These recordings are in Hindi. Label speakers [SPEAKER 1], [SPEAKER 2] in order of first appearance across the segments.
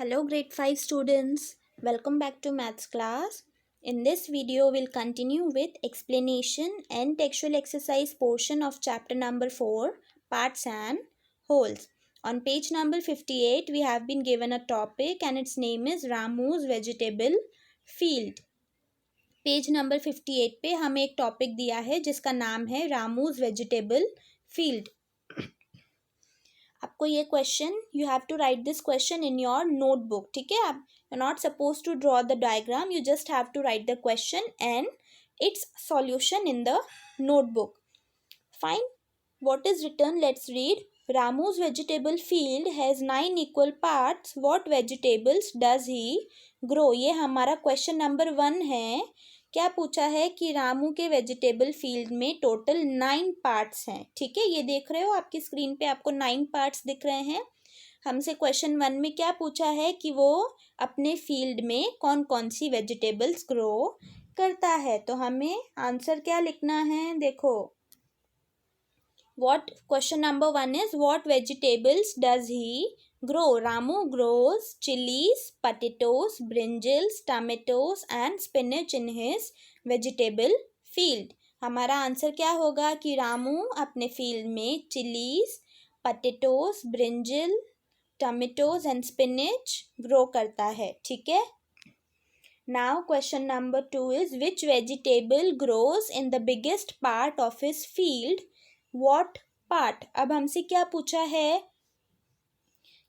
[SPEAKER 1] Hello grade 5 students, welcome back to maths class. In this video we'll continue with explanation and textual exercise portion of chapter number 4, parts and wholes. On page number 58 we have been given a topic and its name is Ramu's vegetable field. Page number 58 पे हमें एक टॉपिक दिया है जिसका नाम है रामूज वेजिटेबल फील्ड. आपको ये question you have to write this question in your notebook. ठीक है, आप you not suppose to draw the diagram, you just have to write the question and its solution in the notebook. Fine, what is written? Let's read. Ramu's vegetable field has 9 equal parts. What vegetables does he grow? ये हमारा क्वेश्चन नंबर 1 है. क्या पूछा है कि रामू के वेजिटेबल फील्ड में टोटल 9 पार्ट्स हैं. ठीक है, ये देख रहे हो आपकी स्क्रीन पे आपको 9 पार्ट्स दिख रहे हैं. हमसे क्वेश्चन 1 में क्या पूछा है कि वो अपने फील्ड में कौन कौन सी वेजिटेबल्स ग्रो करता है. तो हमें आंसर क्या लिखना है, देखो. What question number 1 is, what vegetables does he grow? Ramu grows chilies, potatoes, brinjals, tomatoes and spinach in his vegetable field. हमारा आंसर क्या होगा कि रामू अपने फील्ड में chillies, potatoes, brinjal, tomatoes and spinach grow करता है. ठीक है. Now question number 2 is, which vegetable grows in the biggest part of his field? What part? अब हमसे क्या पूछा है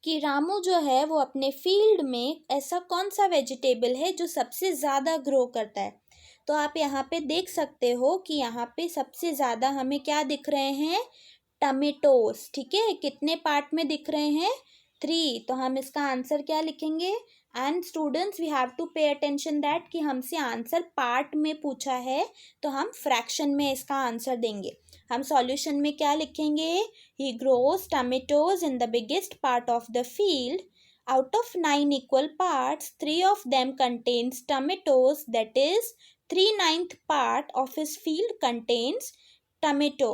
[SPEAKER 1] कि रामू जो है वो अपने फील्ड में ऐसा कौन सा वेजिटेबल है जो सबसे ज़्यादा ग्रो करता है. तो आप यहाँ पे देख सकते हो कि यहाँ पे सबसे ज़्यादा हमें क्या दिख रहे हैं, टमेटोज. ठीक है, कितने पार्ट में दिख रहे हैं, 3. तो हम इसका आंसर क्या लिखेंगे. And students we have to pay attention that कि हमसे आंसर पार्ट में पूछा है तो हम फ्रैक्शन में इसका आंसर देंगे. हम सॉल्यूशन में क्या लिखेंगे, ही grows tomatoes in the biggest part of the field. Out of 9 equal parts 3 of them contains tomatoes, that is 3/9 part of his field contains tomato.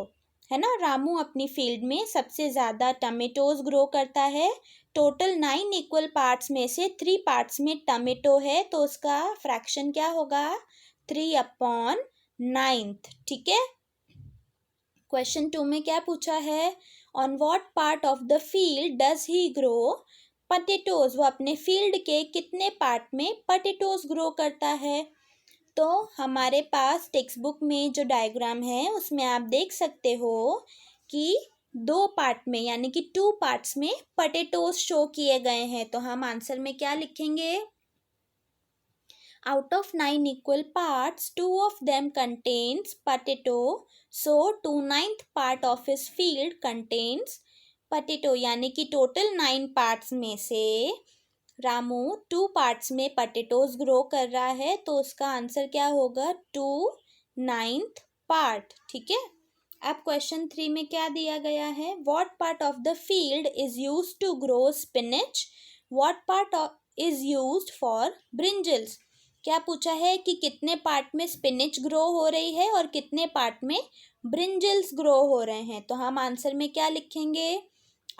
[SPEAKER 1] है ना, रामू अपनी फील्ड में सबसे ज़्यादा टमेटोज ग्रो करता है. टोटल 9 इक्वल पार्ट्स में से 3 पार्ट्स में टमेटो है तो उसका फ्रैक्शन क्या होगा, 3/9. ठीक है. क्वेश्चन 2 में क्या पूछा है, on what part of the field does he grow potatoes. वो अपने फील्ड के कितने पार्ट में पटेटोज ग्रो करता है. तो हमारे पास टेक्स्ट बुक में जो डायग्राम है उसमें आप देख सकते हो कि 2 पार्ट में यानी कि 2 पार्ट्स में पटेटोज शो किए गए हैं. तो हम आंसर में क्या लिखेंगे, out of 9 equal parts 2 of them contains potato, so 2/9 part of his field contains potato. यानी कि टोटल 9 पार्ट्स में से रामू 2 पार्ट्स में पटेटोज ग्रो कर रहा है तो उसका आंसर क्या होगा, 2/9 पार्ट. ठीक है. अब क्वेश्चन 3 में क्या दिया गया है, what part of the field is used to grow spinach, what part is used for brinjals. क्या पूछा है कि कितने पार्ट में स्पिनिच ग्रो हो रही है और कितने पार्ट में ब्रिंजल्स ग्रो हो रहे हैं. तो हम आंसर में क्या लिखेंगे,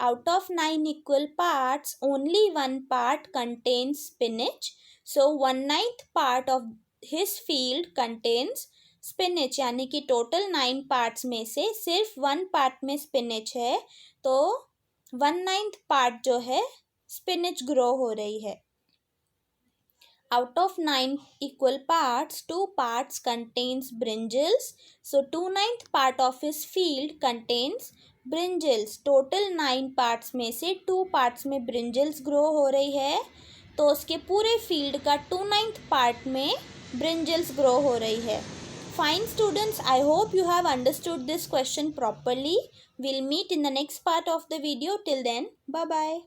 [SPEAKER 1] out of 9 equal parts only 1 part contains spinach, so 1/9 part of his field contains spinach. यानी कि टोटल 9 पार्ट्स में से सिर्फ 1 पार्ट में स्पिनिच है तो 1/9 पार्ट जो है स्पिनिच ग्रो हो रही है. Out of 9 equal parts, 2 parts contains brinjals, so 2/9 part of his field contains brinjals. Total 9 parts में से 2 parts में brinjals grow हो रही है तो उसके पूरे field का 2/9 part में brinjals grow हो रही है. Fine students, I hope you have understood this question properly. We'll meet in the next part of the video. Till then, bye bye.